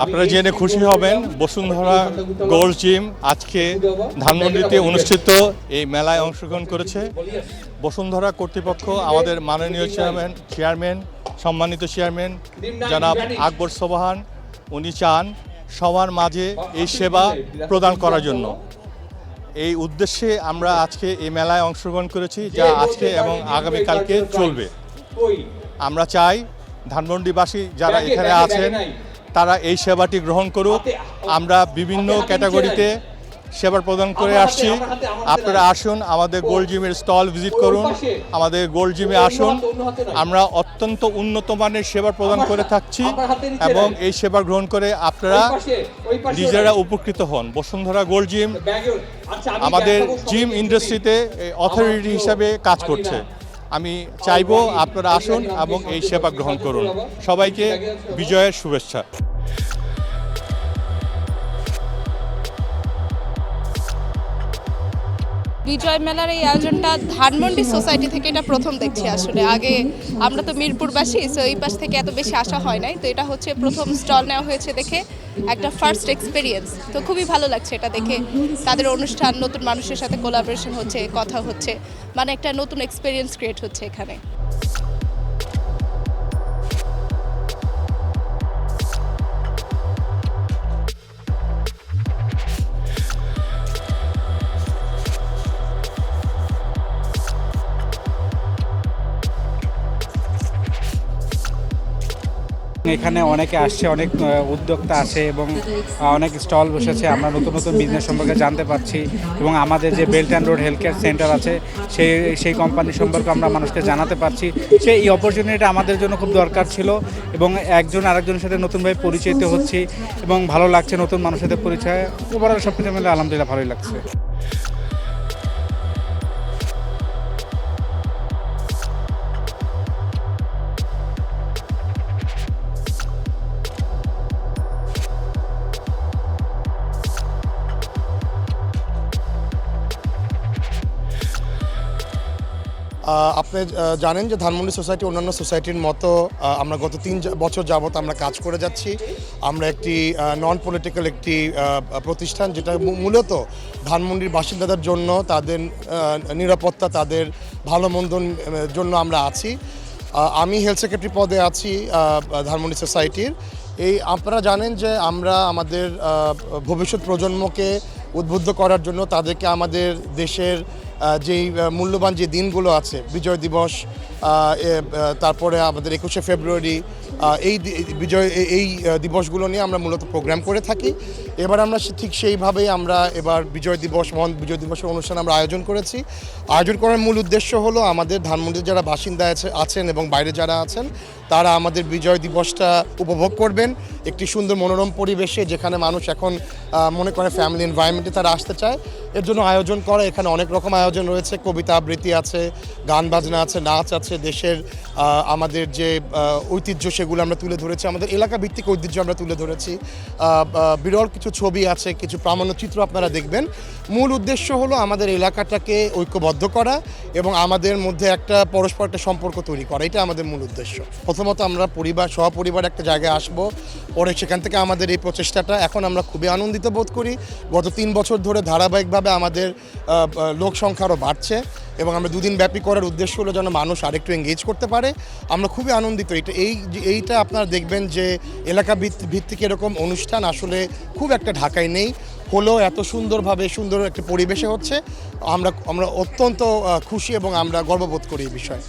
আপনারা জেনে খুশি হবেন বসুন্ধরা গোল্ড জিম আজকে ধানমন্ডিতে অনুষ্ঠিত এই মেলায় অংশগ্রহণ করেছে। বসুন্ধরা কর্তৃপক্ষ আমাদের মাননীয় চেয়ারম্যান সম্মানিত চেয়ারম্যান জনাব আকবর সোবহান উনি চান সবার মাঝে এই সেবা প্রদান করার জন্য। এই উদ্দেশ্যে আমরা আজকে এই মেলায় অংশগ্রহণ করেছি, যা আজকে এবং আগামীকালকে চলবে। আমরা চাই ধানমন্ডিবাসী যারা এখানে আছেন তারা এই সেবাটি গ্রহণ করুক। আমরা বিভিন্ন ক্যাটাগরিতে সেবা প্রদান করে আসছি। আপনারা আসুন, আমাদের গোল্ড জিমের স্টল ভিজিট করুন, আমাদের গোল্ড জিমে আসুন। আমরা অত্যন্ত উন্নত মানের সেবা প্রদান করে থাকছি এবং এই সেবা গ্রহণ করে আপনারা নিজেরা উপকৃত হন। বসুন্ধরা গোল্ড জিম আমাদের জিম ইন্ডাস্ট্রিতে অথরিটি হিসাবে কাজ করছে। আমি চাইবো আপনারা আসুন এবং এই সেবা গ্রহণ করুন। সবাইকে বিজয়ের শুভেচ্ছা। বিজয় মেলার এই আয়োজনটা ধানমন্ডি সোসাইটি থেকে এটা প্রথম দেখছি। আসলে আগে আমরা তো মিরপুরবাসী, সো এই পাশ থেকে এত বেশি আসা হয় নাই, তো এটা হচ্ছে প্রথম স্টল নেওয়া হয়েছে দেখে একটা ফার্স্ট এক্সপিরিয়েন্স। তো খুবই ভালো লাগছে এটা দেখে। তাদের অনুষ্ঠান, নতুন মানুষের সাথে কোলাবোরেশন হচ্ছে, কথা হচ্ছে, মানে একটা নতুন এক্সপিরিয়েন্স ক্রিয়েট হচ্ছে এখানে। এখানে অনেকে আসছে, অনেক উদ্যোক্তা আছে এবং অনেক স্টল বসেছে। আমরা নতুন নতুন বিজনেস সম্পর্কে জানতে পারছি এবং আমাদের যে belt and road health care centre আছে সেই কোম্পানি সম্পর্কে আমরা মানুষকে জানাতে পারছি। এই অপরচুনিটিটা আমাদের জন্য খুব দরকার ছিল এবং একজন আরেকজনের সাথে নতুনভাবে পরিচিত হচ্ছি এবং ভালো লাগছে নতুন মানুষের সাথে পরিচয়। ওভারঅল সব কিছু মিলে আলহামদুলিল্লাহ ভালোই লাগছে। আপনি জানেন যে ধানমন্ডি সোসাইটি অন্যান্য সোসাইটির মতো আমরা গত 3 বছর যাবত আমরা কাজ করে যাচ্ছি। আমরা একটি নন পলিটিক্যাল একটি প্রতিষ্ঠান, যেটা মূলত ধানমন্ডির বাসিন্দাদের জন্য, তাদের নিরাপত্তা, তাদের ভালো মন্দর জন্য আমরা আছি। আমি হেলথ সেক্রেটারি পদে আছি ধানমন্ডি সোসাইটির। আপনারা জানেন যে আমরা আমাদের ভবিষ্যৎ প্রজন্মকে উদ্বুদ্ধ করার জন্য, তাদেরকে আমাদের দেশের যেই মূল্যবান যে দিনগুলো আছে, বিজয় দিবস, তারপরে আমাদের 21শে ফেব্রুয়ারি, এই দিবসগুলো নিয়ে আমরা মূলত প্রোগ্রাম করে থাকি। এবার আমরা ঠিক সেইভাবেই আমরা এবার বিজয় দিবসের অনুষ্ঠান আমরা আয়োজন করেছি। আয়োজন করার মূল উদ্দেশ্য হলো আমাদের ধানমন্ডির যারা বাসিন্দা আছেন এবং বাইরে যারা আছেন তারা আমাদের বিজয় দিবসটা উপভোগ করবেন একটি সুন্দর মনোরম পরিবেশে, যেখানে মানুষ এখন মনে করে ফ্যামিলি এনভায়রনমেন্টে তারা আসতে চায়। এর জন্য আয়োজন করা, এখানে অনেক রকম আয়োজন রয়েছে। কবিতা আবৃত্তি আছে, গান বাজনা আছে, নাচ আছে, দেশের আমাদের যে ঐতিহ্য সেগুলো আমরা তুলে ধরেছি, আমাদের এলাকা ভিত্তিক ঐতিহ্য আমরা তুলে ধরেছি। বিরল কিছু ছবি আছে, কিছু প্রামাণ্যচিত্র আপনারা দেখবেন। মূল উদ্দেশ্য হলো আমাদের এলাকাটাকে ঐক্যবদ্ধ করা এবং আমাদের মধ্যে একটা পরস্পর একটা সম্পর্ক তৈরি করা। এটা আমাদের মূল উদ্দেশ্য। প্রথমত আমরা সহপরিবার একটা জায়গায় আসব, পরে সেখান থেকে আমাদের এই প্রচেষ্টাটা, এখন আমরা খুবই আনন্দিত বোধ করি। গত 3 বছর ধরে ধারাবাহিকভাবে আমাদের লোক সংখ্যা আরও বাড়ছে এবং আমরা 2 দিন ব্যাপী করার উদ্দেশ্য হলো যেন মানুষ আরেকটু এঙ্গেজ করতে পারে। আমরা খুবই আনন্দিত। এইটা আপনারা দেখবেন যে এলাকা ভিত্তিক এরকম অনুষ্ঠান আসলে খুব একটা ঢাকায় নেই, হলেও এত সুন্দরভাবে সুন্দর একটা পরিবেশে হচ্ছে। আমরা অত্যন্ত খুশি এবং আমরা গর্ববোধ করি এই বিষয়ে।